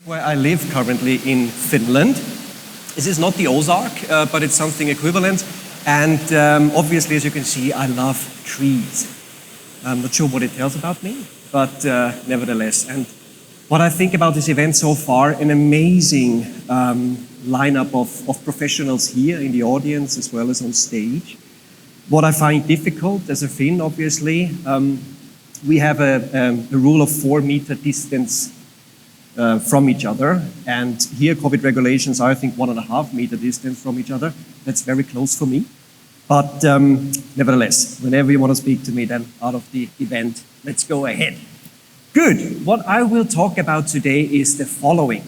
Where I live currently in Finland. This is not the Ozark, but it's something equivalent. And obviously, as you can see, I love trees. I'm not sure what it tells about me, but nevertheless. And what I think about this event so far, an amazing lineup of professionals here in the audience as well as on stage. What I find difficult as a Finn, obviously, we have a rule of 4-meter distance from each other. And here COVID regulations are, I think, 1.5-meter distance from each other. That's very close for me. But nevertheless, whenever you want to speak to me, then out of the event, let's go ahead. Good. What I will talk about today is the following.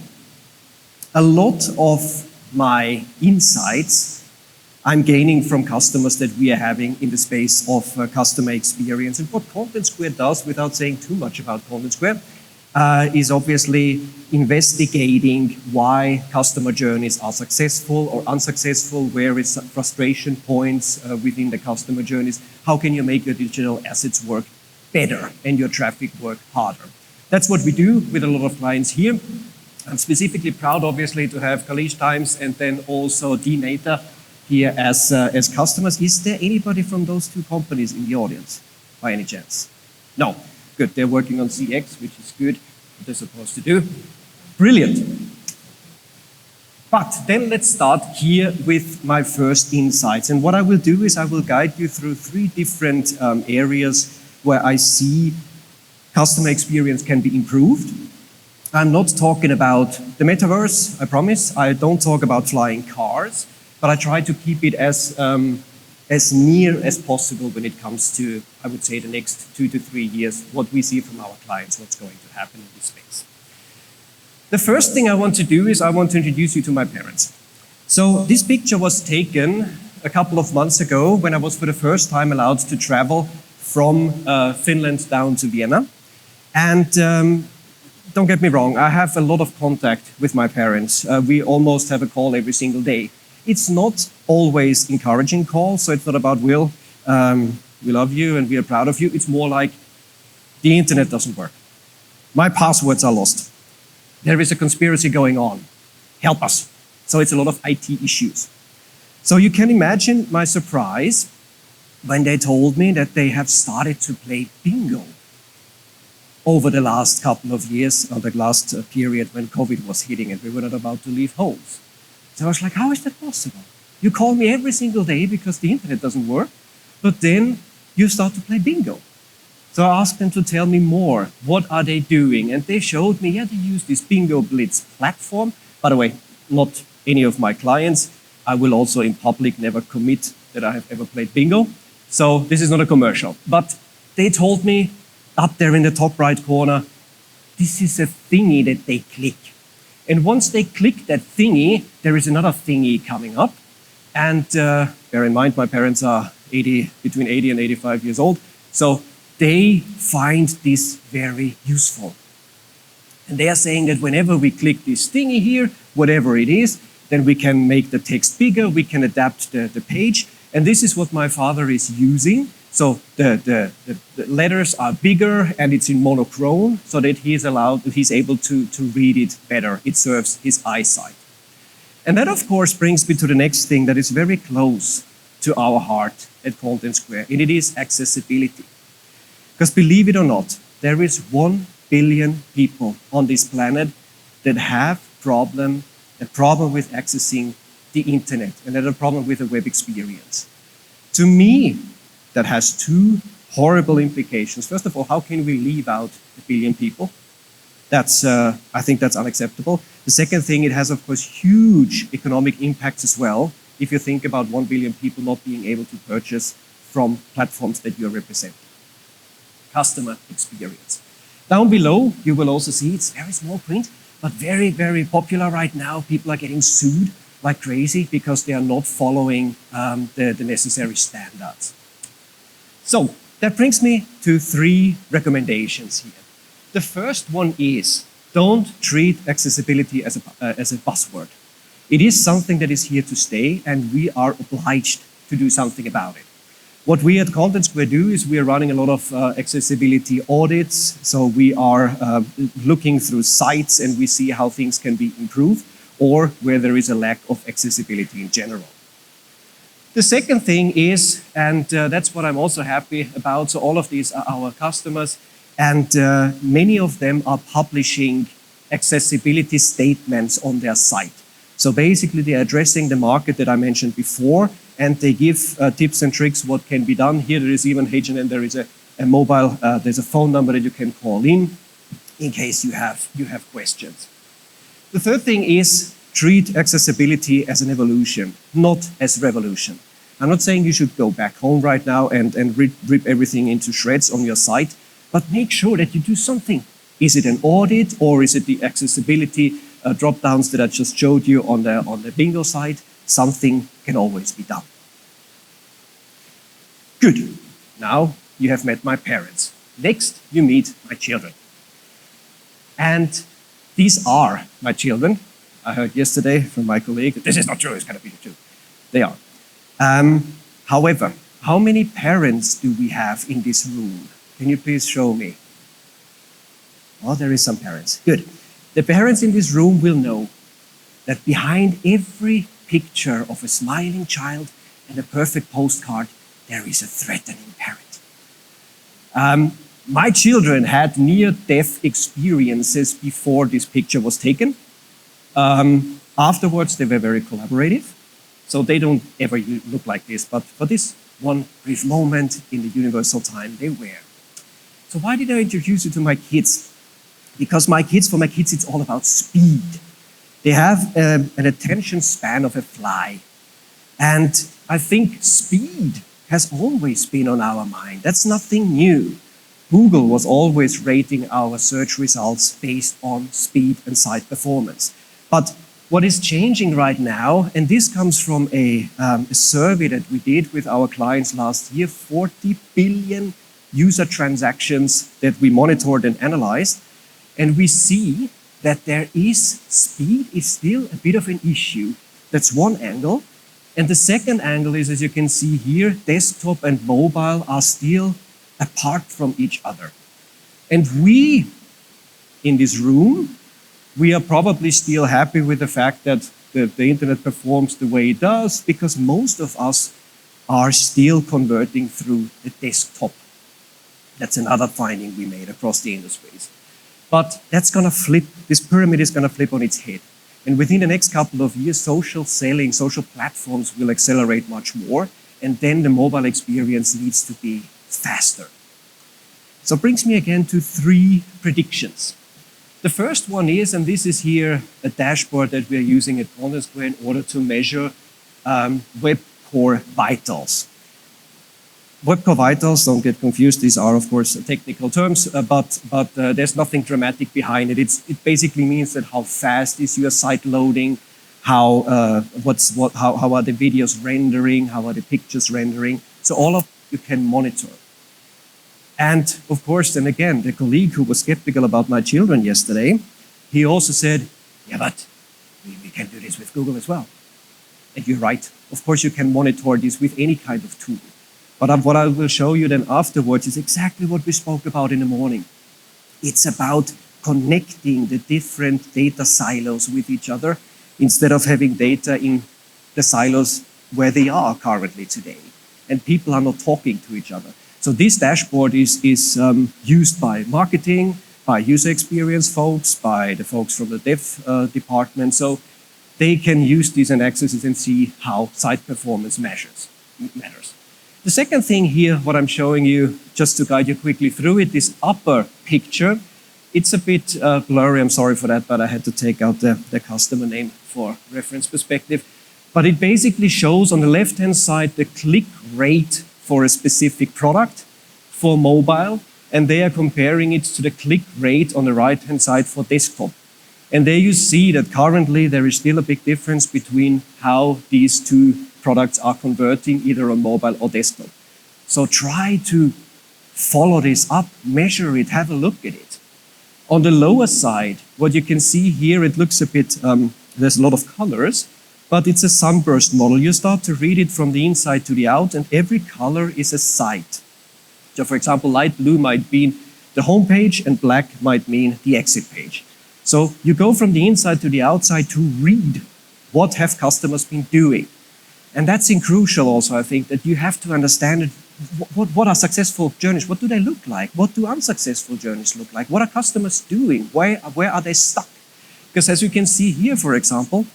A lot of my insights I'm gaining from customers that we are having in the space of customer experience. And what Content Square does, without saying too much about Content Square, is obviously investigating why customer journeys are successful or unsuccessful, where is frustration points within the customer journeys, how can you make your digital assets work better and your traffic work harder. That's what we do with a lot of clients here. I'm specifically proud, obviously, to have Kalish Times and then also DNATA here as customers. Is there anybody from those two companies in the audience, by any chance? No. Good, they're working on CX, which is good, what they're supposed to do. Brilliant. But then let's start here with my first insights. And what I will do is I will guide you through 3 different areas where I see customer experience can be improved. I'm not talking about the metaverse, I promise. I don't talk about flying cars, but I try to keep it as near as possible when it comes to, I would say, the next 2 to 3 years, what we see from our clients, what's going to happen in this space. The first thing I want to do is I want to introduce you to my parents. So this picture was taken a couple of months ago when I was for the first time allowed to travel from Finland down to Vienna. And don't get me wrong, I have a lot of contact with my parents. We almost have a call every single day. It's not always encouraging call, so it's not about Will, we love you and we are proud of you. It's more like the internet doesn't work. My passwords are lost. There is a conspiracy going on. Help us. So it's a lot of IT issues. So you can imagine my surprise when they told me that they have started to play bingo over the last couple of years, or the last period when COVID was hitting and we were not about to leave homes. So I was like, how is that possible? You call me every single day because the internet doesn't work, but then you start to play bingo. So I asked them to tell me more. What are they doing? And they showed me, they use this Bingo Blitz platform. By the way, not any of my clients. I will also in public never commit that I have ever played bingo. So this is not a commercial. But they told me up there in the top right corner, this is a thingy that they click. And once they click that thingy, there is another thingy coming up. And bear in mind, my parents are between 80 and 85 years old. So they find this very useful. And they are saying that whenever we click this thingy here, whatever it is, then we can make the text bigger, we can adapt the page. And this is what my father is using. So the letters are bigger and it's in monochrome so that he's able to read it better. It serves his eyesight. And that, of course, brings me to the next thing that is very close to our heart at Content Square, and it is accessibility. Because believe it or not, there is 1 billion people on this planet that have a problem with accessing the internet and that have a problem with the web experience. To me, that has 2 horrible implications. First of all, how can we leave out 1 billion people? I think that's unacceptable. The second thing, it has, of course, huge economic impacts as well, if you think about 1 billion people not being able to purchase from platforms that you're representing. Customer experience. Down below, you will also see it's very small print, but very, very popular right now. People are getting sued like crazy because they are not following the necessary standards. So that brings me to 3 recommendations here. The first one is, don't treat accessibility as a buzzword. It is something that is here to stay, and we are obliged to do something about it. What we at Content Square do is we are running a lot of accessibility audits. So we are looking through sites and we see how things can be improved or where there is a lack of accessibility in general. The second thing is, and that's what I'm also happy about, so all of these are our customers, and many of them are publishing accessibility statements on their site. So basically they're addressing the market that I mentioned before, and they give tips and tricks what can be done. Here there is even H&M, there is a mobile, there's a phone number that you can call in case you have questions. The third thing is treat accessibility as an evolution, not as revolution. I'm not saying you should go back home right now and rip everything into shreds on your site, but make sure that you do something. Is it an audit or is it the accessibility drop-downs that I just showed you on the bingo site? Something can always be done. Good. Now you have met my parents. Next, you meet my children. And these are my children. I heard yesterday from my colleague that this is not true, it's going to be true. They are. However, how many parents do we have in this room? Can you please show me? Oh, there is some parents. Good. The parents in this room will know that behind every picture of a smiling child and a perfect postcard, there is a threatening parent. My children had near-death experiences before this picture was taken. Afterwards, they were very collaborative. So they don't ever look like this, but for this one brief moment in the universal time, they were. So why did I introduce you to my kids? Because for my kids, it's all about speed. They have an attention span of a fly. And I think speed has always been on our mind. That's nothing new. Google was always rating our search results based on speed and site performance. But what is changing right now, and this comes from a survey that we did with our clients last year, 40 billion user transactions that we monitored and analyzed, and we see that speed is still a bit of an issue. That's one angle. And the second angle is, as you can see here, desktop and mobile are still apart from each other. And we, in this room, we are probably still happy with the fact that the internet performs the way it does because most of us are still converting through the desktop. That's another finding we made across the industries. But that's going to flip, this pyramid is going to flip on its head. And within the next couple of years, social selling, social platforms will accelerate much more. And then the mobile experience needs to be faster. So it brings me again to 3 predictions. The first one is, and this is here a dashboard that we're using at Content Square in order to measure web core vitals. Web core vitals, don't get confused, these are of course technical terms, but there's nothing dramatic behind it. It basically means that how fast is your site loading, how are the videos rendering, how are the pictures rendering. So all of you can monitor. And of course, then again, the colleague who was skeptical about my children yesterday, he also said, yeah, but we can do this with Google as well. And you're right. Of course, you can monitor this with any kind of tool. But what I will show you then afterwards is exactly what we spoke about in the morning. It's about connecting the different data silos with each other instead of having data in the silos where they are currently today. And people are not talking to each other. So this dashboard is used by marketing, by user experience folks, by the folks from the dev department. So they can use these and access it and see how site performance matters. The second thing here, what I'm showing you, just to guide you quickly through it, this upper picture, it's a bit blurry, I'm sorry for that, but I had to take out the customer name for reference perspective. But it basically shows on the left-hand side the click rate for a specific product for mobile, and they are comparing it to the click rate on the right-hand side for desktop. And there you see that currently there is still a big difference between how these 2 products are converting either on mobile or desktop. So try to follow this up, measure it, have a look at it. On the lower side, what you can see here, it looks a bit, there's a lot of colors, but it's a sunburst model. You start to read it from the inside to the out, and every color is a site. So for example, light blue might mean the home page, and black might mean the exit page. So you go from the inside to the outside to read what have customers been doing. And that's crucial also, I think, that you have to understand it. What are successful journeys? What do they look like? What do unsuccessful journeys look like? What are customers doing? Where are they stuck? Because as you can see here, for example,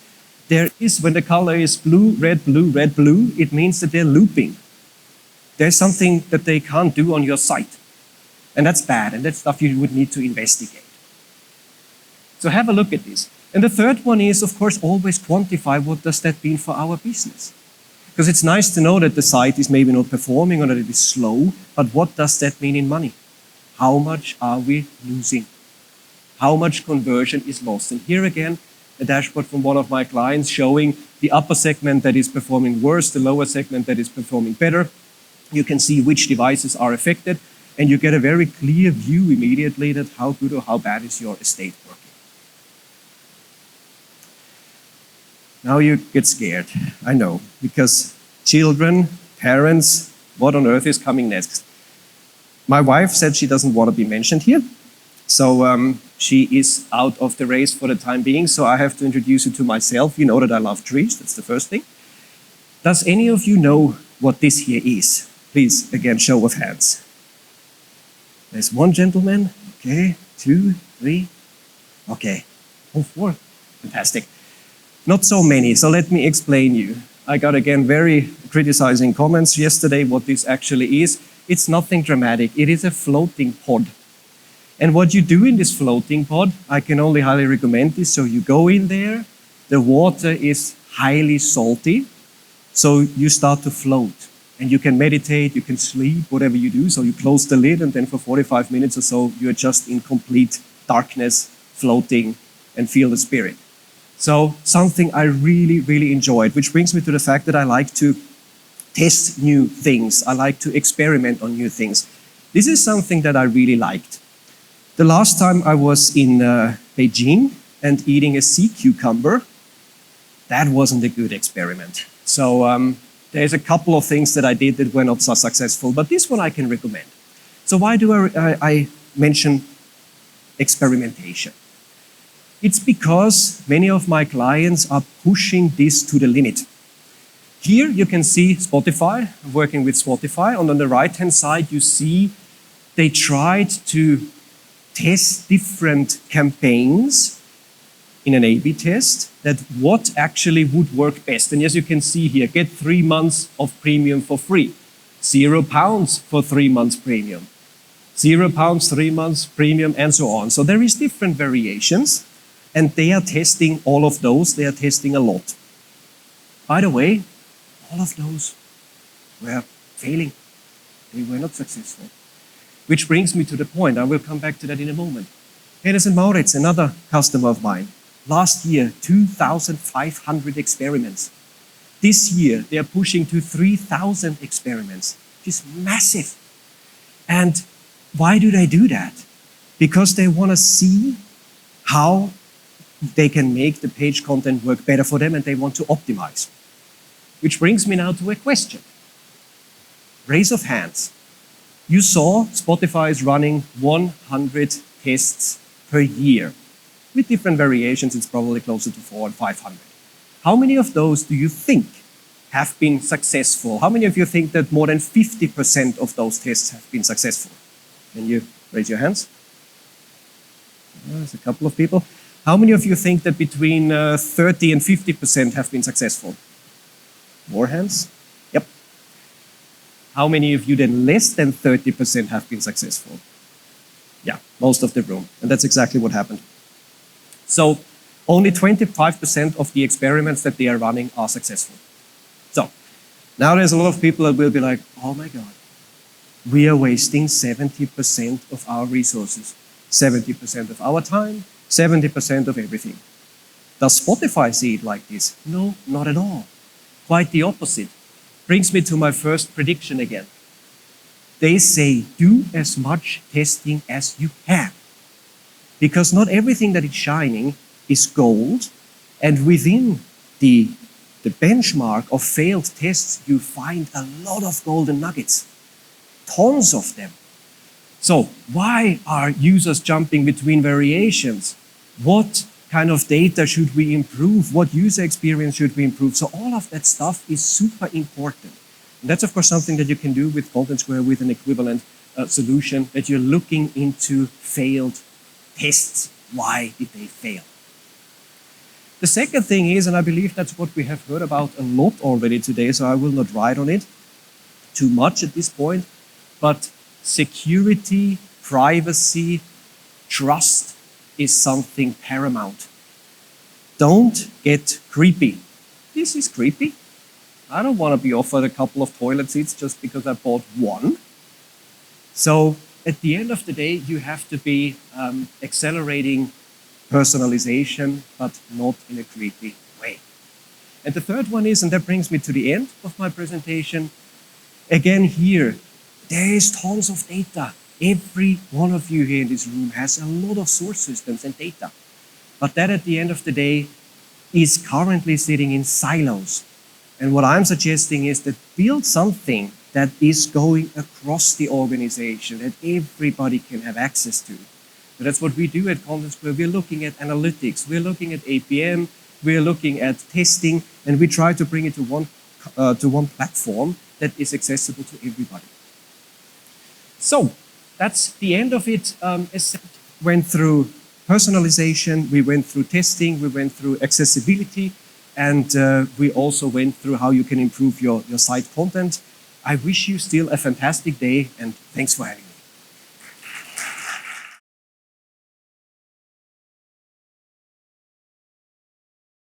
there is, when the color is blue, red, blue, it means that they're looping. There's something that they can't do on your site. And that's bad, and that's stuff you would need to investigate. So have a look at this. And the third one is, of course, always quantify what does that mean for our business. Because it's nice to know that the site is maybe not performing or that it is slow, but what does that mean in money? How much are we losing? How much conversion is lost? And here again, a dashboard from one of my clients showing the upper segment that is performing worse, the lower segment that is performing better. You can see which devices are affected, and you get a very clear view immediately that how good or how bad is your estate working. Now you get scared, I know, because children, parents, what on earth is coming next? My wife said she doesn't want to be mentioned here, so she is out of the race for the time being, so I have to introduce you to myself. You know that I love trees, that's the first thing. Does any of you know what this here is? Please, again, show of hands. There's one gentleman, okay, 2, 3, okay, oh, 4, fantastic. Not so many, so let me explain you. I got again very criticizing comments yesterday what this actually is. It's nothing dramatic, it is a floating pod. And what you do in this floating pod, I can only highly recommend this. So you go in there, the water is highly salty, so you start to float. And you can meditate, you can sleep, whatever you do. So you close the lid, and then for 45 minutes or so, you're just in complete darkness, floating, and feel the spirit. So something I really, really enjoyed, which brings me to the fact that I like to test new things. I like to experiment on new things. This is something that I really liked. The last time I was in Beijing and eating a sea cucumber, that wasn't a good experiment. So there's a couple of things that I did that were not so successful, but this one I can recommend. So why do I mention experimentation? It's because many of my clients are pushing this to the limit. Here you can see Spotify, I'm working with Spotify, and on the right-hand side you see they tried to test different campaigns in an A/B test, that what actually would work best. And as you can see here, get 3 months of premium for free, £0 for 3 months premium, £0, 3 months premium, and so on. So there is different variations. And they are testing all of those, they are testing a lot. By the way, all of those were failing. They were not successful. Which brings me to the point, I will come back to that in a moment. Hennes & Mauritz, another customer of mine. Last year, 2,500 experiments. This year, they are pushing to 3,000 experiments, which is massive. And why do they do that? Because they want to see how they can make the page content work better for them, and they want to optimize. Which brings me now to a question. Raise of hands. You saw Spotify is running 100 tests per year. With different variations, it's probably closer to 400 and 500. How many of those do you think have been successful? How many of you think that more than 50% of those tests have been successful? Can you raise your hands? There's a couple of people. How many of you think that between 30 and 50% have been successful? More hands? Yep. How many of you then less than 30% have been successful? Yeah, most of the room. And that's exactly what happened. So only 25% of the experiments that they are running are successful. So now there's a lot of people that will be like, oh my God, we are wasting 70% of our resources, 70% of our time, 70% of everything. Does Spotify see it like this? No, not at all. Quite the opposite. Brings me to my first prediction again. They say, do as much testing as you can. Because not everything that is shining is gold, and within the the benchmark of failed tests, you find a lot of golden nuggets, tons of them. So why are users jumping between variations? What kind of data should we improve? What user experience should we improve? So all of that stuff is super important. And that's of course something that you can do with Content Square with an equivalent solution, that you're looking into failed tests. Why did they fail? The second thing is, and I believe that's what we have heard about a lot already today, so I will not write on it too much at this point, but security, privacy, trust is something paramount. Don't get creepy. This is creepy. I don't want to be offered a couple of toilet seats just because I bought one. So at the end of the day, you have to be accelerating personalization, but not in a creepy way. And the third one is, and that brings me to the end of my presentation, again here, there is tons of data. Every one of you here in this room has a lot of source systems and data. But that at the end of the day is currently sitting in silos. And what I'm suggesting is that build something that is going across the organization, that everybody can have access to. So that's what we do at Content Square. We're looking at analytics, we're looking at APM, we're looking at testing, and we try to bring it to one platform that is accessible to everybody. So that's the end of it. Went through personalization, we went through testing, we went through accessibility, and we also went through how you can improve your site content. I wish you still a fantastic day, and thanks for having me.